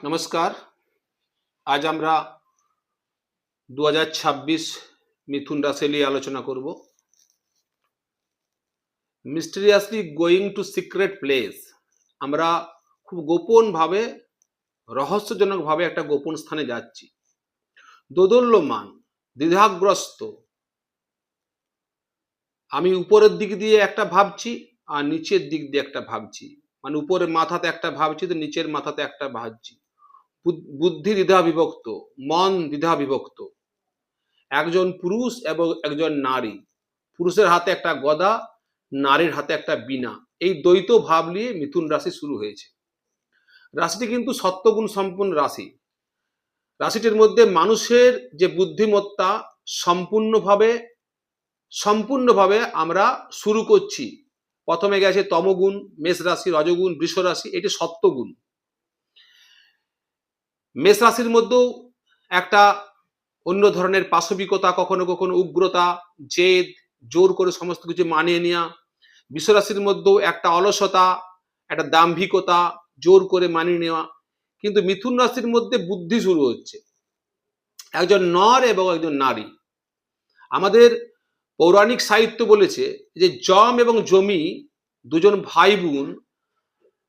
নমস্কার। আজ আমরা 2026 মিথুন রাশি নিয়ে আলোচনা করব। মিস্টেরিয়াসলি গোয়িং টু সিক্রেট প্লেস। আমরা খুব গোপনভাবে, রহস্যজনকভাবে একটা গোপন স্থানে যাচ্ছি। দোদুল্যমান, দ্বিধাগ্রস্ত। আমি উপরের দিক দিয়ে একটা ভাবছি আর নিচের দিক দিয়ে একটা ভাবছি, মানে উপরের মাথাতে একটা ভাবছি তো নিচের মাথাতে একটা ভাবছি। বুদ্ধি দ্বিধা বিভক্ত, মন দ্বিধা বিভক্ত। একজন পুরুষ এবং একজন নারী, পুরুষের হাতে একটা গদা, নারীর হাতে একটা বীণা। এই দ্বৈত ভাব নিয়ে মিথুন রাশি শুরু হয়েছে। রাশিটি কিন্তু সত্যগুণ সম্পন্ন রাশি। রাশিটির মধ্যে মানুষের যে বুদ্ধিমত্তা সম্পূর্ণভাবে সম্পূর্ণভাবে আমরা শুরু করছি। প্রথমে গেছে তমগুণ, মেষ রাশি, রজগুণ, বৃষ রাশি, এটি সত্যগুণ। মেষ রাশির মধ্যেও একটা অন্য ধরনের পাশবিকতা, কখনো কখনো উগ্রতা, জেদ, জোর করে সমস্ত কিছু মানিয়ে নেওয়া। বৃষ রাশির মধ্যেও একটা অলসতা, একটা দাম্ভিকতা, জোর করে মানিয়ে নেওয়া। কিন্তু মিথুন রাশির মধ্যে বুদ্ধি শুরু হচ্ছে। একজন নর এবং একজন নারী। আমাদের পৌরাণিক সাহিত্য বলেছে যে যম এবং জমি দুজন ভাই বোন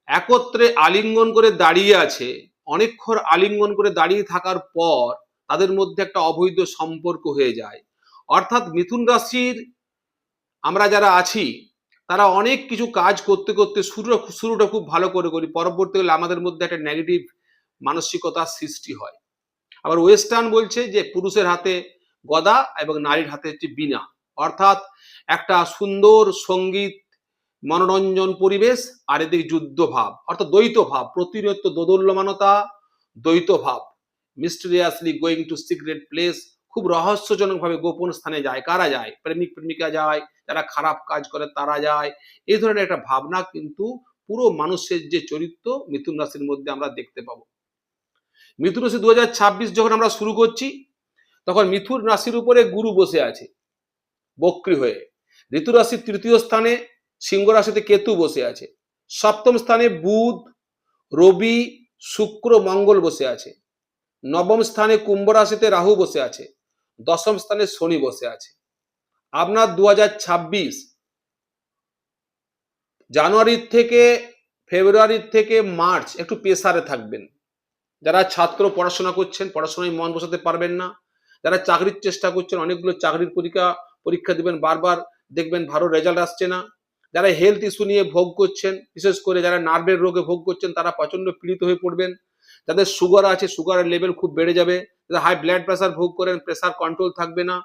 একত্রে আলিঙ্গন করে দাঁড়িয়ে আছে। অনেকক্ষণ আলিঙ্গন করে দাঁড়িয়ে থাকার পর তাদের মধ্যে একটা অবৈধ সম্পর্ক হয়ে যায়। অর্থাৎ মিথুন রাশির আমরা যারা আছি তারা অনেক কিছু কাজ করতে করতে শুরুটা খুব ভালো করে করি, পরবর্তীকালে আমাদের মধ্যে একটা নেগেটিভ মানসিকতার সৃষ্টি হয়। আবার ওয়েস্টার্ন বলছে যে পুরুষের হাতে গদা এবং নারীর হাতে হচ্ছে বীণা। অর্থাৎ একটা সুন্দর সঙ্গীত, মনোরঞ্জন পরিবেশ, আর এদিকে যুদ্ধ ভাব, অর্থাৎ দ্বৈত ভাব, প্রতিনিয়ত দোদুল্যমানতা, দ্বৈত ভাব। মিস্টেরিয়াসলি গোয়িং টু সিক্রেট প্লেস, খুব রহস্যজনকভাবে গোপন স্থানে যায়। কারা যায়? প্রেমিক প্রেমিকা যায়, যারা খারাপ কাজ করে তারা যায়। এই ধরনের একটা ভাবনা কিন্তু পুরো মানুষের যে চরিত্র মিথুন রাশির মধ্যে আমরা দেখতে পাবো। মিথুন রাশি 2026 যখন আমরা শুরু করছি তখন মিথুন রাশির উপরে গুরু বসে আছে বক্রী হয়ে। ঋতু রাশির তৃতীয় স্থানে সিংহ রাশিতে কেতু বসে আছে। সপ্তম স্থানে বুধ, রবি, শুক্র, মঙ্গল বসে আছে। নবম স্থানে কুম্ভ রাশিতে রাহু বসে আছে। দশম স্থানে শনি বসে আছে। আপনার 2026 জানুয়ারির থেকে ফেব্রুয়ারির থেকে মার্চ একটু প্রেসারে থাকবেন। যারা ছাত্র পড়াশোনা করছেন, পড়াশোনায় মন বসাতে পারবেন না। যারা চাকরির চেষ্টা করছেন, অনেকগুলো চাকরির পরীক্ষা দিবেন, বারবার দেখবেন ভালো রেজাল্ট আসছে না। যারা হেলথ ইস্যু নিয়ে ভোগ করছেন, বিশেষ করে যারা নার্ভের রোগে ভোগ করছেন, তারা প্রচন্ড পীড়িত হয়ে পড়বেন। যাদের সুগার আছে, সুগারের লেভেল খুব বেড়ে যাবে। যারা হাই ব্লাড প্রেসার ভোগ করেন, প্রেসার কন্ট্রোল থাকবে না।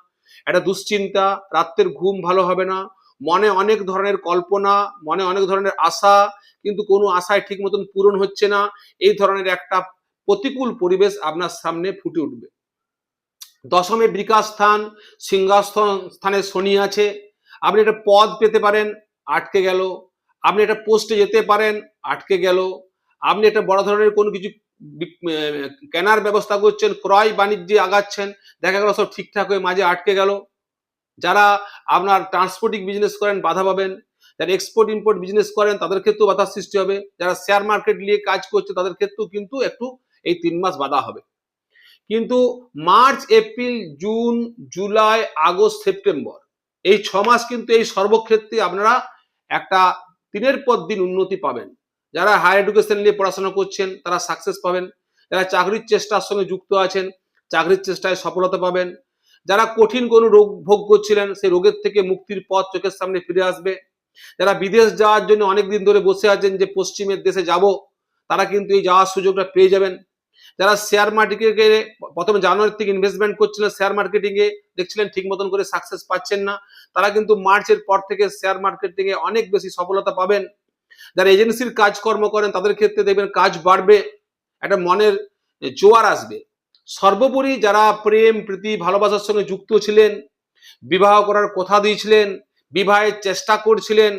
একটা দুশ্চিন্তা, রাত্রের ঘুম ভালো হবে না, মনে অনেক ধরনের কল্পনা, মনে অনেক ধরনের আশা, কিন্তু কোনো আশায় ঠিক মতন পূরণ হচ্ছে না। এই ধরনের একটা প্রতিকূল পরিবেশ আপনার সামনে ফুটে উঠবে। দশমে বিকাশ স্থান, সিংহাসন স্থানে শনি আছে। আপনি একটা পদ পেতে পারেন, আটকে গেল। আপনি একটা পোস্টে যেতে পারেন, আটকে গেল। আপনি একটা বড় ধরনের কোনো কিছু কেনার ব্যবস্থা করছেন, ক্রয় বাণিজ্যে আগাচ্ছেন, দেখা গেল সব ঠিকঠাক হয়ে মাঝে আটকে গেল। যারা আপনার ট্রান্সপোর্টিং বিজনেস করেন বাধা পাবেন। যারা এক্সপোর্ট ইম্পোর্ট বিজনেস করেন তাদের ক্ষেত্রেও বাধার সৃষ্টি হবে। যারা শেয়ার মার্কেট নিয়ে কাজ করছে তাদের ক্ষেত্রেও কিন্তু একটু এই 3 মাস বাধা হবে। কিন্তু March, April, June, July, August, September, এই 6 মাস কিন্তু এই সর্বক্ষেত্রে আপনারা একটা দিনের পর দিন উন্নতি পাবেন। যারা হায়ার এডুকেশন নিয়ে পড়াশোনা করছেন তারা সাকসেস পাবেন। যারা চাকরির চেষ্টার সঙ্গে যুক্ত আছেন, চাকরির চেষ্টায় সফলতা পাবেন। যারা কঠিন কোনো রোগ ভোগ করছিলেন, সেই রোগের থেকে মুক্তির পথ চোখের সামনে ফিরে আসবে। যারা বিদেশ যাওয়ার জন্য অনেকদিন ধরে বসে আছেন যে পশ্চিমের দেশে যাব, তারা কিন্তু এই যাওয়ার সুযোগটা পেয়ে যাবেন। যারা শেয়ার মার্কেটে প্রথমে জানুয়ারি থেকে ইনভেস্টমেন্ট করছিলেন, শেয়ার মার্কেটিং এ দেখছিলেন ঠিক মতন করে সাকসেস পাচ্ছেন না, তারা কিন্তু মার্চের পর থেকে শেয়ার মার্কেটিং এ অনেক বেশি সফলতা পাবেন। যারা এজেন্সির কাজকর্ম করেন তাদের ক্ষেত্রে দেখবেন কাজ বাড়বে, একটা মনের জোয়ার আসবে। সর্বোপরি যারা প্রেম প্রীতি ভালোবাসার সঙ্গে যুক্ত ছিলেন, বিবাহ করার কথা দিয়েছিলেন, বিবাহের চেষ্টা করছিলেন,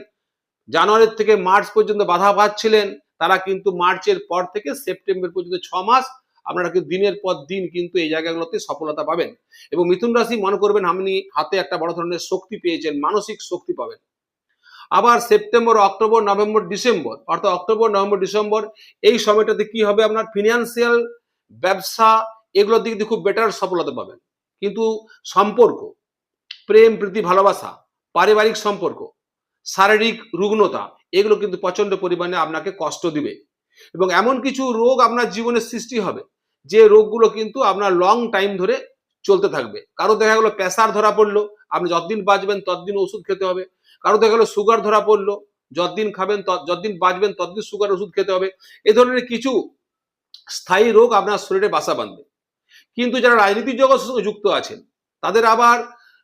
জানুয়ারি থেকে মার্চ পর্যন্ত বাধা পাচ্ছিলেন, তারা কিন্তু মার্চের পর থেকে সেপ্টেম্বর পর্যন্ত 6 মাস আপনারা কিন্তু দিনের পর দিন কিন্তু এই জায়গাগুলোতে সফলতা পাবেন। এবং মিথুন রাশি মনে করবেন আপনি হাতে একটা বড় ধরনের শক্তি পেয়েছেন, মানসিক শক্তি পাবেন। আবার সেপ্টেম্বর, অক্টোবর, নভেম্বর, ডিসেম্বর, অর্থাৎ অক্টোবর, নভেম্বর, ডিসেম্বর এই সময়টাতে কি হবে, আপনার ফিনান্সিয়াল, ব্যবসা এগুলোর দিক দিয়ে খুব বেটার সফলতা পাবেন। কিন্তু সম্পর্ক, প্রেম, প্রীতি, ভালোবাসা, পারিবারিক সম্পর্ক, শারীরিক রুগ্নতা এগুলো কিন্তু প্রচন্ড পরিমাণে আপনাকে কষ্ট দিবে এবং এমন কিছু রোগ আপনার জীবনে সৃষ্টি হবে যে রোগগুলো কিন্তু আপনার লং টাইম ধরে চলতে থাকবে। কারো দেখা গেলো প্রেসার ধরা পড়লো, আপনি যতদিন বাঁচবেন ততদিন ওষুধ খেতে হবে। কারো দেখা গেলো সুগার ধরা পড়লো, যতদিন খাবেন যতদিন বাঁচবেন ততদিন সুগার ওষুধ খেতে হবে। এই ধরনের কিছু স্থায়ী রোগ আপনার শরীরে বাসা বাঁধবে। কিন্তু যারা রাজনীতির জগতের সঙ্গে যুক্ত আছেন তাদের আবার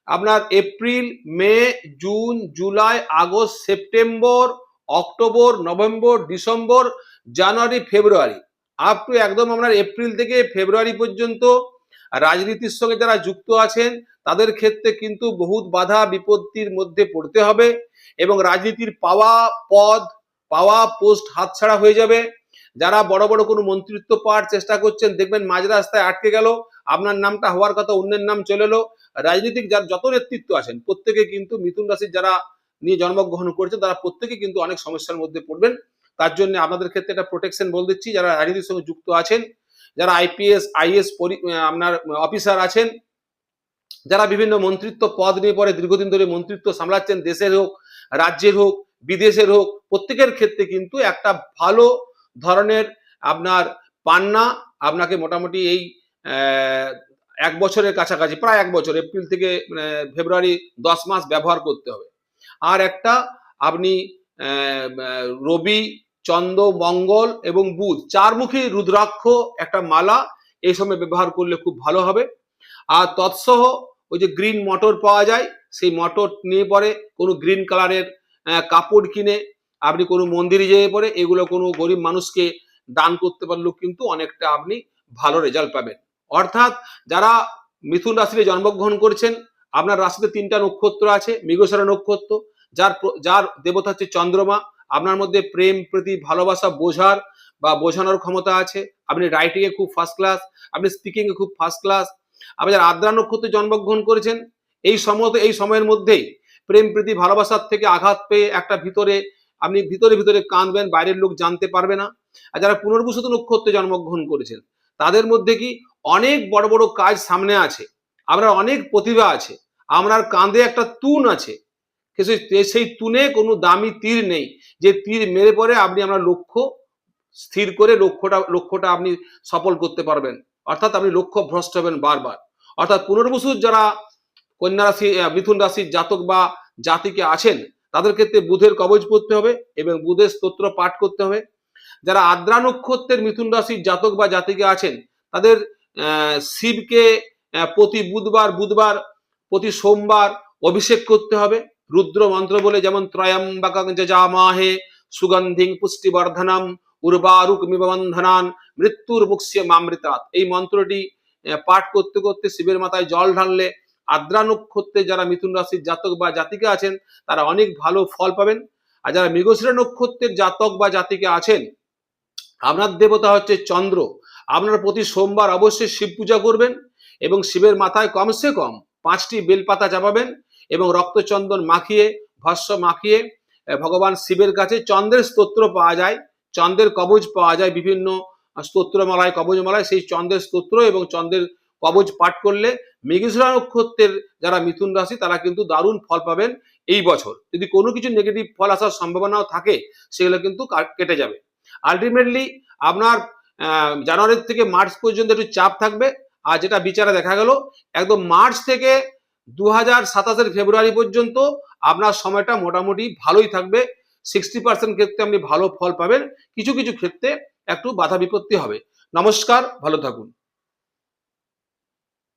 আপনার April, May, June, July, August, September, October, November, December, January, February up to একদম আপনার এপ্রিল থেকে ফেব্রুয়ারি পর্যন্ত রাজনীতির সঙ্গে যারা যুক্ত আছেন তাদের ক্ষেত্রে কিন্তু বহুত বাধা বিপত্তির মধ্যে পড়তে হবে এবং রাজনীতির পাওয়া পদ, পাওয়া পোস্ট হাতছাড়া হয়ে যাবে। যারা বড় বড় কোনো মন্ত্রিত্ব পাওয়ার চেষ্টা করছেন দেখবেন মাঝ রাস্তায় আটকে গেল, আপনার নামটা হওয়ার কথা অন্যের নাম চলে এলো। রাজনীতিক যার যত নেতৃত্ব আছেন প্রত্যেকে কিন্তু মিথুন রাশির যারা নিয়ে জন্মগ্রহণ করেছেন তারা প্রত্যেকে কিন্তু অনেক সমস্যার মধ্যে পড়বেন। তার জন্য আপনাদের ক্ষেত্রে একটা প্রোটেকশন বল দিচ্ছি, যারা রাজনীতির সঙ্গে যুক্ত আছেন, যারা আইপিএস, আইএস আপনার অফিসার আছেন, যারা বিভিন্ন মন্ত্রিত্ব পদ নিয়ে পরে দীর্ঘদিন ধরে মন্ত্রিত্ব সামলাচ্ছেন, দেশের হোক, রাজ্যের হোক, বিদেশের হোক, প্রত্যেকের ক্ষেত্রে কিন্তু একটা ভালো ধরনের আপনার পান্না আপনাকে মোটামুটি এই 1 বছরের কাছাকাছি, প্রায় 1 বছর, এপ্রিল থেকে ফেব্রুয়ারি 10 মাস ব্যবহার করতে হবে। আর একটা আপনি রবি, চন্দ্র, মঙ্গল এবং বুধ 4মুখী রুদ্রাক্ষ একটা মালা এই সময় ব্যবহার করলে খুব ভালো হবে। আর তৎসহ ওই যে গ্রিন মটর পাওয়া যায় সেই মটর নিয়ে পরে কোনো গ্রিন কালারের কাপড় কিনে আপনি কোনো মন্দিরে যেয়ে পরে এগুলো কোনো গরিব মানুষকে দান করতে পারলেও কিন্তু অনেকটা আপনি ভালো রেজাল্ট পাবেন। অর্থাৎ যারা মিথুন রাশিতে জন্মগ্রহণ করেছেন আপনার রাশিতে 3টা নক্ষত্র আছে, মৃগশিরা নক্ষত্র, যার দেবতা হচ্ছে চন্দ্রমা। আপনার মধ্যে প্রেম, প্রীতি, ভালোবাসা বোঝার বা বোঝানোর ক্ষমতা আছে, আপনি রাইটিং এ খুব ফার্স্ট ক্লাস, আপনি স্পিকিং এ খুব ফার্স্ট ক্লাস। আপনি যারা আদ্রা নক্ষত্রে জন্মগ্রহণ করেছেন এই সময়ের মধ্যেই প্রেম, প্রীতি, ভালোবাসার থেকে আঘাত পেয়ে একটা আপনি ভিতরে ভিতরে কাঁদবেন, বাইরের লোক জানতে পারবে না। আর যারা পুনর্বসু নক্ষত্রে জন্মগ্রহণ করেছেন তাদের মধ্যে কি অনেক বড় বড় কাজ সামনে আছে, আপনার অনেক প্রতিভা আছে, আপনার কাঁধে একটা তুন আছে, সেই তুনে কোনো দামি তীর নেই যে তীর মেরে পরে আপনি আপনার লক্ষ্য স্থির করে লক্ষ্যটা আপনি সফল করতে পারবেন। অর্থাৎ আপনি লক্ষ্য ভ্রষ্ট হবেন বারবার। অর্থাৎ পুনর্বসুর যারা কন্যা রাশি, মিথুন রাশির জাতক বা জাতিকে আছেন তাদের ক্ষেত্রে বুধের কবচ পড়তে হবে এবং বুধের স্তোত্র পাঠ করতে হবে। যারা আদ্রা নক্ষত্রের মিথুন রাশির জাতক বা জাতিকে আছেন তাদের শিবকে প্রতি বুধবার প্রতি সোমবার অভিষেক করতে হবে রুদ্র মন্ত্র বলে, যেমন ত্রয়ম্বকং যজামহে সুগন্ধিং পুষ্টিবর্ধনম উর্বারুকমিব বন্ধনান মৃত্যুর মুক্ষ্যে মামৃতাৎ। এই মন্ত্রটি পাঠ করতে করতে শিবের মাথায় জল ঢাললে আদ্রা নক্ষত্রে যারা মিথুন রাশির জাতক বা জাতিকে আছেন তারা অনেক ভালো ফল পাবেন। আর যারা মৃগশিরা নক্ষত্রের জাতক বা জাতিকে আছেন আপনার দেবতা হচ্ছে চন্দ্র, আপনারা প্রতি সোমবার অবশ্যই শিব পূজা করবেন এবং শিবের মাথায় কমসে কম 5টি বেলপাতা চাপাবেন এবং রক্তচন্দন মাখিয়ে, ভস্য মাখিয়ে ভগবান শিবের কাছে চন্দ্রের স্তোত্র পাওয়া যায়, চন্দ্রের কবচ পাওয়া যায় বিভিন্ন স্তোত্রমালায়, কবচমালায়, সেই চন্দ্রের স্তোত্র এবং চন্দ্রের কবচ পাঠ করলে মৃগশিরা নক্ষত্রের যারা মিথুন রাশি তারা কিন্তু দারুণ ফল পাবেন এই বছর। যদি কোনো কিছু নেগেটিভ ফল আসার সম্ভাবনাও থাকে সেগুলো কিন্তু কেটে যাবে। আলটিমেটলি আপনার জানুয়ারি থেকে মার্চ পর্যন্ত একটু চাপ থাকবে। আর যেটা বিচারে দেখা গেল একদম মার্চ থেকে 2027 ফেব্রুয়ারি পর্যন্ত আপনার সময়টা মোটামুটি ভালোই থাকবে। 60% ক্ষেত্রে আপনি ভালো ফল পাবেন, কিছু কিছু ক্ষেত্রে একটু বাধা বিপত্তি হবে। নমস্কার, ভালো থাকুন।